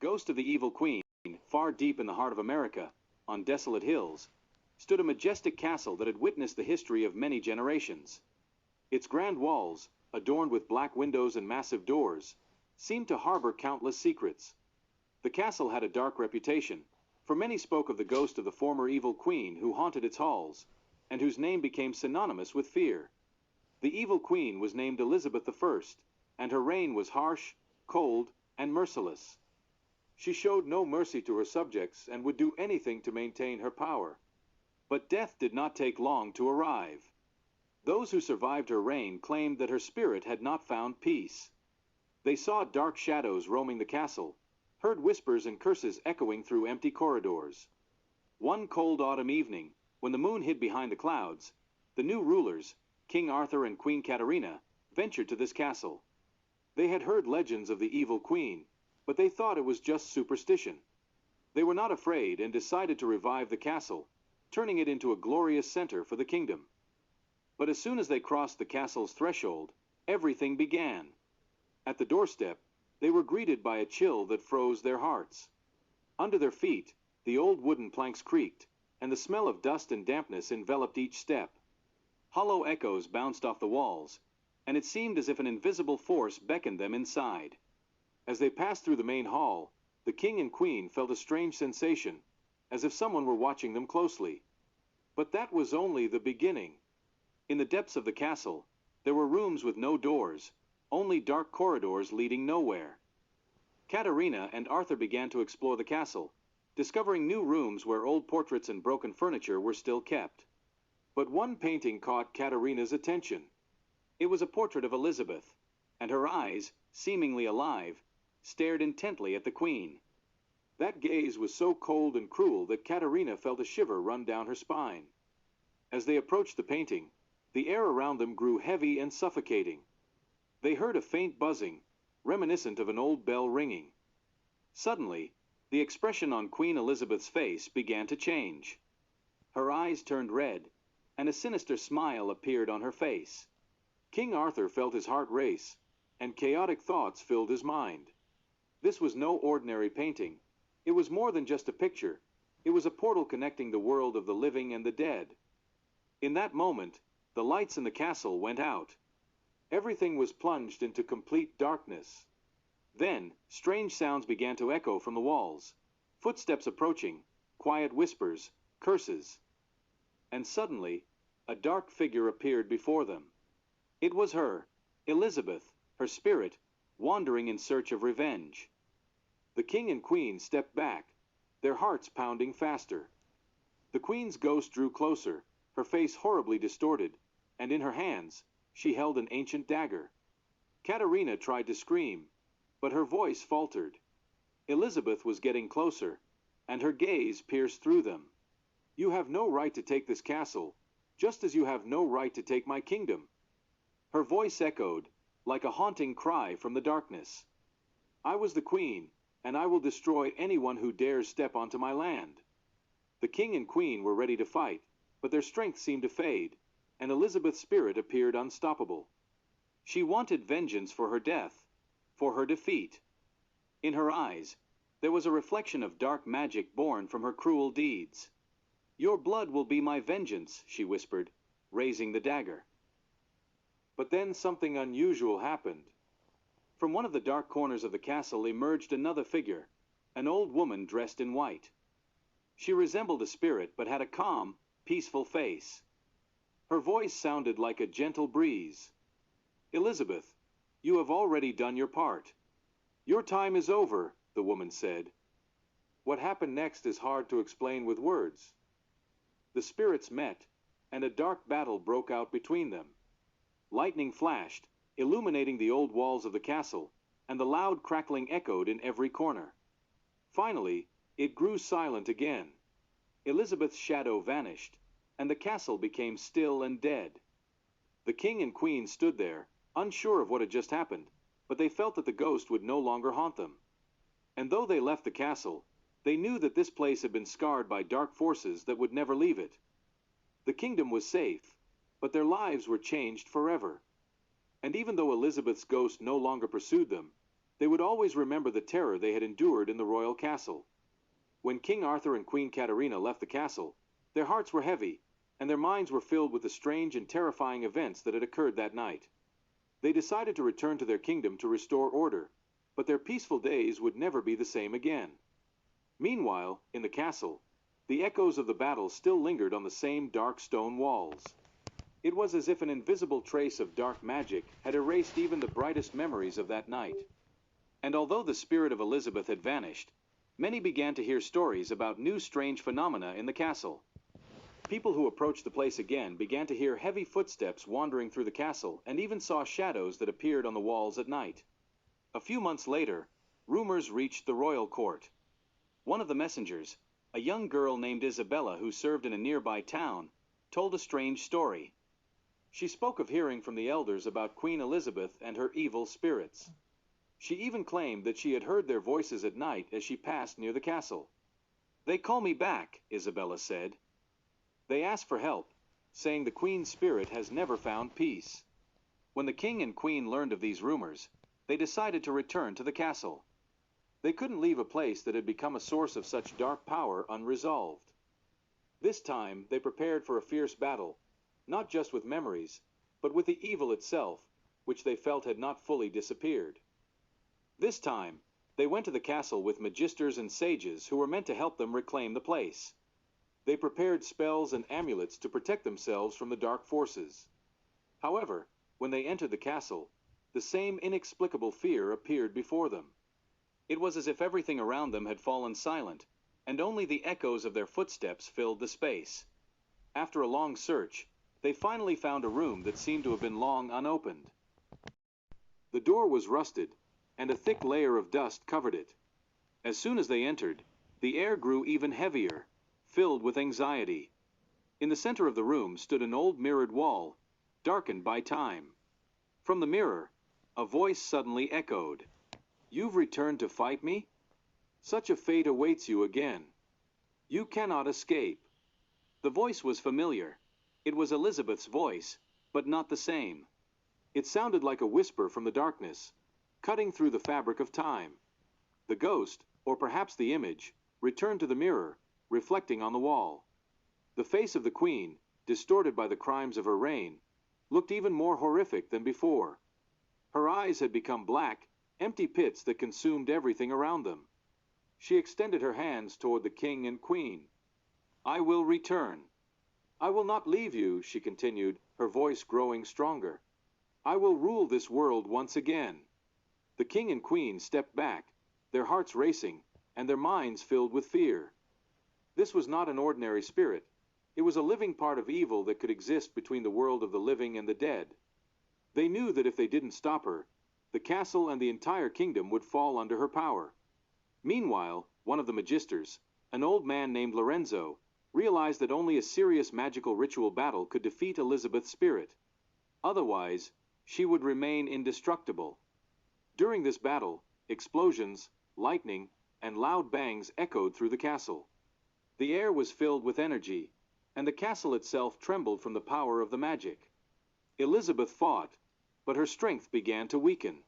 ghost of the evil queen, far deep in the heart of America, on desolate hills, stood a majestic castle that had witnessed the history of many generations. Its grand walls, adorned with black windows and massive doors, seemed to harbor countless secrets. The castle had a dark reputation, for many spoke of the ghost of the former evil queen who haunted its halls, and whose name became synonymous with fear. The evil queen was named Elizabeth I, and her reign was harsh, cold, and merciless. She showed no mercy to her subjects and would do anything to maintain her power. But death did not take long to arrive. Those who survived her reign claimed that her spirit had not found peace. They saw dark shadows roaming the castle, heard whispers and curses echoing through empty corridors. One cold autumn evening, when the moon hid behind the clouds, the new rulers, King Arthur and Queen Katarina, ventured to this castle. They had heard legends of the evil queen, but they thought it was just superstition. They were not afraid and decided to revive the castle, turning it into a glorious center for the kingdom. But as soon as they crossed the castle's threshold, everything began. At the doorstep, they were greeted by a chill that froze their hearts. Under their feet, the old wooden planks creaked, and the smell of dust and dampness enveloped each step. Hollow echoes bounced off the walls, and it seemed as if an invisible force beckoned them inside. As they passed through the main hall, the king and queen felt a strange sensation, as if someone were watching them closely. But that was only the beginning. In the depths of the castle, there were rooms with no doors, only dark corridors leading nowhere. Katarina and Arthur began to explore the castle, discovering new rooms where old portraits and broken furniture were still kept. But one painting caught Katarina's attention. It was a portrait of Elizabeth, and her eyes, seemingly alive, stared intently at the queen. That gaze was so cold and cruel that Katarina felt a shiver run down her spine. As they approached the painting, the air around them grew heavy and suffocating. They heard a faint buzzing, reminiscent of an old bell ringing. Suddenly, the expression on Queen Elizabeth's face began to change. Her eyes turned red, and a sinister smile appeared on her face. King Arthur felt his heart race, and chaotic thoughts filled his mind. This was no ordinary painting. It was more than just a picture. It was a portal connecting the world of the living and the dead. In that moment, the lights in the castle went out. Everything was plunged into complete darkness. Then, strange sounds began to echo from the walls. Footsteps approaching, quiet whispers, curses. And suddenly, a dark figure appeared before them. It was her, Elizabeth, her spirit, wandering in search of revenge. The king and queen stepped back, their hearts pounding faster. The queen's ghost drew closer, her face horribly distorted, and in her hands, she held an ancient dagger. Katarina tried to scream, but her voice faltered. Elizabeth was getting closer, and her gaze pierced through them. "You have no right to take this castle, just as you have no right to take my kingdom." Her voice echoed, like a haunting cry from the darkness. "I was the queen, and I will destroy anyone who dares step onto my land." The king and queen were ready to fight, but their strength seemed to fade, and Elizabeth's spirit appeared unstoppable. She wanted vengeance for her death, for her defeat. In her eyes, there was a reflection of dark magic born from her cruel deeds. "Your blood will be my vengeance," she whispered, raising the dagger. But then something unusual happened. From one of the dark corners of the castle emerged another figure, an old woman dressed in white. She resembled a spirit, but had a calm, peaceful face. Her voice sounded like a gentle breeze. "Elizabeth, you have already done your part. Your time is over," the woman said. What happened next is hard to explain with words. The spirits met, and a dark battle broke out between them. Lightning flashed, illuminating the old walls of the castle, and the loud crackling echoed in every corner. Finally, it grew silent again. Elizabeth's shadow vanished, and the castle became still and dead. The king and queen stood there, unsure of what had just happened, but they felt that the ghost would no longer haunt them. And though they left the castle, they knew that this place had been scarred by dark forces that would never leave it. The kingdom was safe, but their lives were changed forever. And even though Elizabeth's ghost no longer pursued them, They would always remember the terror they had endured in the royal castle. When King Arthur and Queen Katarina left the castle, their hearts were heavy, and their minds were filled with the strange and terrifying events that had occurred that night. They decided to return to their kingdom to restore order, but their peaceful days would never be the same again. Meanwhile, in the castle, the echoes of the battle still lingered on the same dark stone walls. It was as if an invisible trace of dark magic had erased even the brightest memories of that night. And although the spirit of Elizabeth had vanished, many began to hear stories about new strange phenomena in the castle. People who approached the place again began to hear heavy footsteps wandering through the castle and even saw shadows that appeared on the walls at night. A few months later, rumors reached the royal court. One of the messengers, a young girl named Isabella who served in a nearby town, told a strange story. She spoke of hearing from the elders about Queen Elizabeth and her evil spirits. She even claimed that she had heard their voices at night as she passed near the castle. "They call me back," Isabella said. They asked for help, saying the Queen's spirit has never found peace. When the King and Queen learned of these rumors, they decided to return to the castle. They couldn't leave a place that had become a source of such dark power unresolved. This time, they prepared for a fierce battle, not just with memories, but with the evil itself, which they felt had not fully disappeared. This time, they went to the castle with magisters and sages who were meant to help them reclaim the place. They prepared spells and amulets to protect themselves from the dark forces. However, when they entered the castle, the same inexplicable fear appeared before them. It was as if everything around them had fallen silent, and only the echoes of their footsteps filled the space. After a long search, they finally found a room that seemed to have been long unopened. The door was rusted, and a thick layer of dust covered it. As soon as they entered, the air grew even heavier, filled with anxiety. In the center of the room stood an old mirrored wall, darkened by time. From the mirror, a voice suddenly echoed, "You've returned to fight me? Such a fate awaits you again. You cannot escape." The voice was familiar. It was Elizabeth's voice, but not the same. It sounded like a whisper from the darkness, cutting through the fabric of time. The ghost, or perhaps the image, returned to the mirror, reflecting on the wall. The face of the Queen, distorted by the crimes of her reign, looked even more horrific than before. Her eyes had become black, empty pits that consumed everything around them. She extended her hands toward the King and Queen. "I will return. I will not leave you," she continued, her voice growing stronger. "I will rule this world once again." The King and Queen stepped back, their hearts racing, and their minds filled with fear. This was not an ordinary spirit. It was a living part of evil that could exist between the world of the living and the dead. They knew that if they didn't stop her, the castle and the entire kingdom would fall under her power. Meanwhile, one of the magisters, an old man named Lorenzo, realized that only a serious magical ritual battle could defeat Elizabeth's spirit. Otherwise, she would remain indestructible. During this battle, explosions, lightning, and loud bangs echoed through the castle. The air was filled with energy, and the castle itself trembled from the power of the magic. Elizabeth fought, but her strength began to weaken.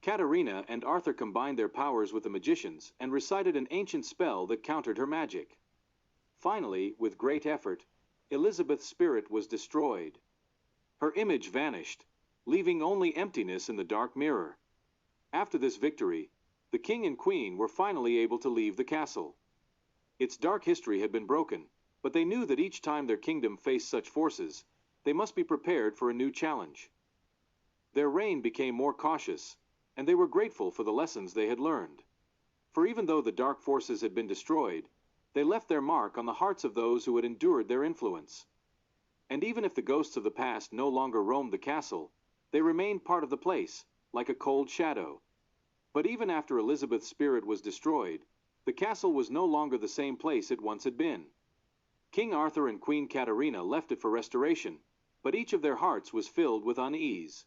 Katarina and Arthur combined their powers with the magicians and recited an ancient spell that countered her magic. Finally, with great effort, Elizabeth's spirit was destroyed. Her image vanished, leaving only emptiness in the dark mirror. After this victory, the King and Queen were finally able to leave the castle. Its dark history had been broken, but they knew that each time their kingdom faced such forces, they must be prepared for a new challenge. Their reign became more cautious, and they were grateful for the lessons they had learned. For even though the dark forces had been destroyed, they left their mark on the hearts of those who had endured their influence. And even if the ghosts of the past no longer roamed the castle, they remained part of the place, like a cold shadow. But even after Elizabeth's spirit was destroyed, the castle was no longer the same place it once had been. King Arthur and Queen Katarina left it for restoration, but each of their hearts was filled with unease.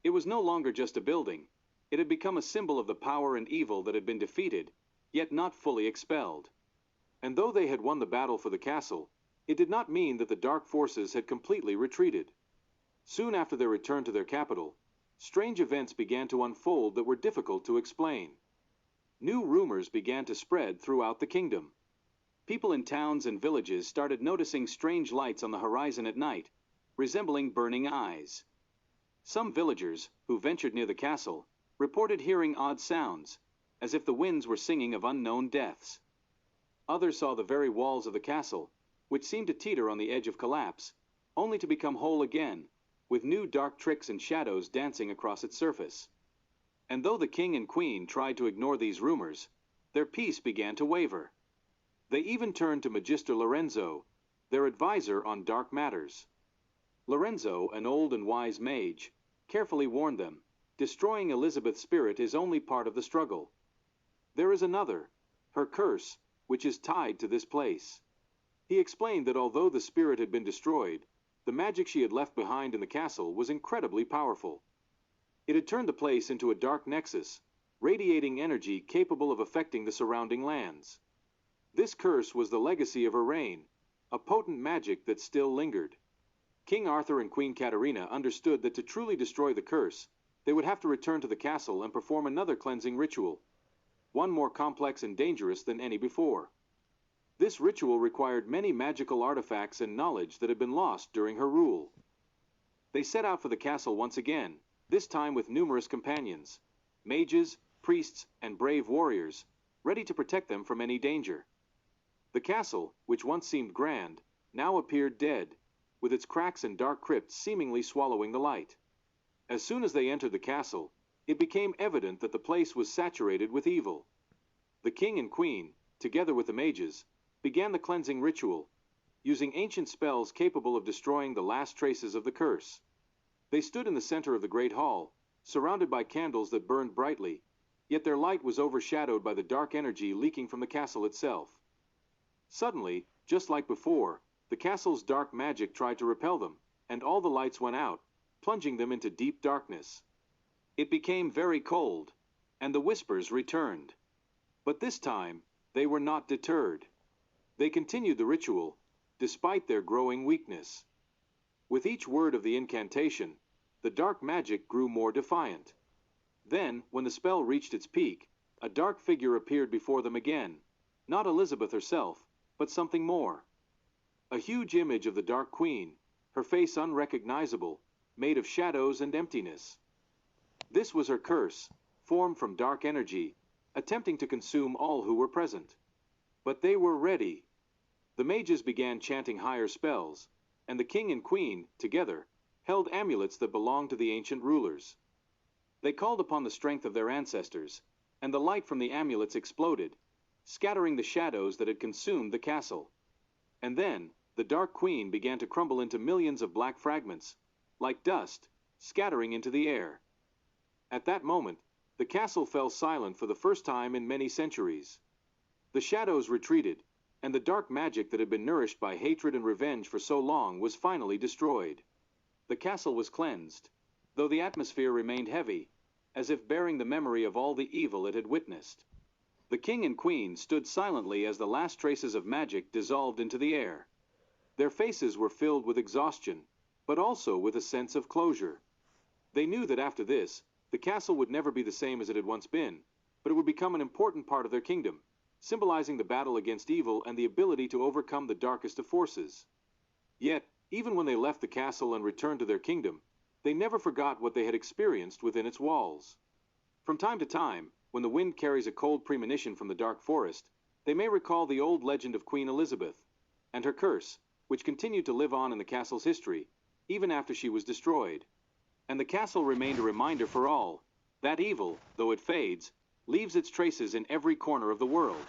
It was no longer just a building. It had become a symbol of the power and evil that had been defeated, yet not fully expelled. And though they had won the battle for the castle, it did not mean that the dark forces had completely retreated. Soon after their return to their capital, strange events began to unfold that were difficult to explain. New rumors began to spread throughout the kingdom. People in towns and villages started noticing strange lights on the horizon at night, resembling burning eyes. Some villagers, who ventured near the castle, reported hearing odd sounds, as if the winds were singing of unknown deaths. Others saw the very walls of the castle, which seemed to teeter on the edge of collapse, only to become whole again, with new dark tricks and shadows dancing across its surface. And though the king and queen tried to ignore these rumors, their peace began to waver. They even turned to Magister Lorenzo, their advisor on dark matters. Lorenzo, an old and wise mage, carefully warned them, destroying Elizabeth's spirit is only part of the struggle. There is another, her curse, which is tied to this place. He explained that although the spirit had been destroyed, the magic she had left behind in the castle was incredibly powerful. It had turned the place into a dark nexus, radiating energy capable of affecting the surrounding lands. This curse was the legacy of her reign, a potent magic that still lingered. King Arthur and Queen Katarina understood that to truly destroy the curse, they would have to return to the castle and perform another cleansing ritual, one more complex and dangerous than any before. This ritual required many magical artifacts and knowledge that had been lost during her rule. They set out for the castle once again, this time with numerous companions, mages, priests, and brave warriors, ready to protect them from any danger. The castle, which once seemed grand, now appeared dead, with its cracks and dark crypts seemingly swallowing the light. As soon as they entered the castle, it became evident that the place was saturated with evil. The king and queen, together with the mages, began the cleansing ritual, using ancient spells capable of destroying the last traces of the curse. They stood in the center of the great hall, surrounded by candles that burned brightly, yet their light was overshadowed by the dark energy leaking from the castle itself. Suddenly, just like before, the castle's dark magic tried to repel them, and all the lights went out, plunging them into deep darkness. It became very cold, and the whispers returned. But this time, they were not deterred. They continued the ritual, despite their growing weakness. With each word of the incantation, the dark magic grew more defiant. Then, when the spell reached its peak, a dark figure appeared before them again, not Elizabeth herself, but something more. A huge image of the Dark Queen, her face unrecognizable, made of shadows and emptiness. This was her curse, formed from dark energy, attempting to consume all who were present. But they were ready. The mages began chanting higher spells, and the king and queen, together, held amulets that belonged to the ancient rulers. They called upon the strength of their ancestors, and the light from the amulets exploded, scattering the shadows that had consumed the castle. And then, the Dark Queen began to crumble into millions of black fragments, like dust, scattering into the air. At that moment, the castle fell silent for the first time in many centuries. The shadows retreated, and the dark magic that had been nourished by hatred and revenge for so long was finally destroyed. The castle was cleansed, though the atmosphere remained heavy, as if bearing the memory of all the evil it had witnessed. The king and queen stood silently as the last traces of magic dissolved into the air. Their faces were filled with exhaustion, but also with a sense of closure. They knew that after this, the castle would never be the same as it had once been, but it would become an important part of their kingdom, symbolizing the battle against evil and the ability to overcome the darkest of forces. Yet, even when they left the castle and returned to their kingdom, they never forgot what they had experienced within its walls. From time to time, when the wind carries a cold premonition from the dark forest, they may recall the old legend of Queen Elizabeth, and her curse, which continued to live on in the castle's history, even after she was destroyed. And the castle remained a reminder for all, that evil, though it fades, leaves its traces in every corner of the world.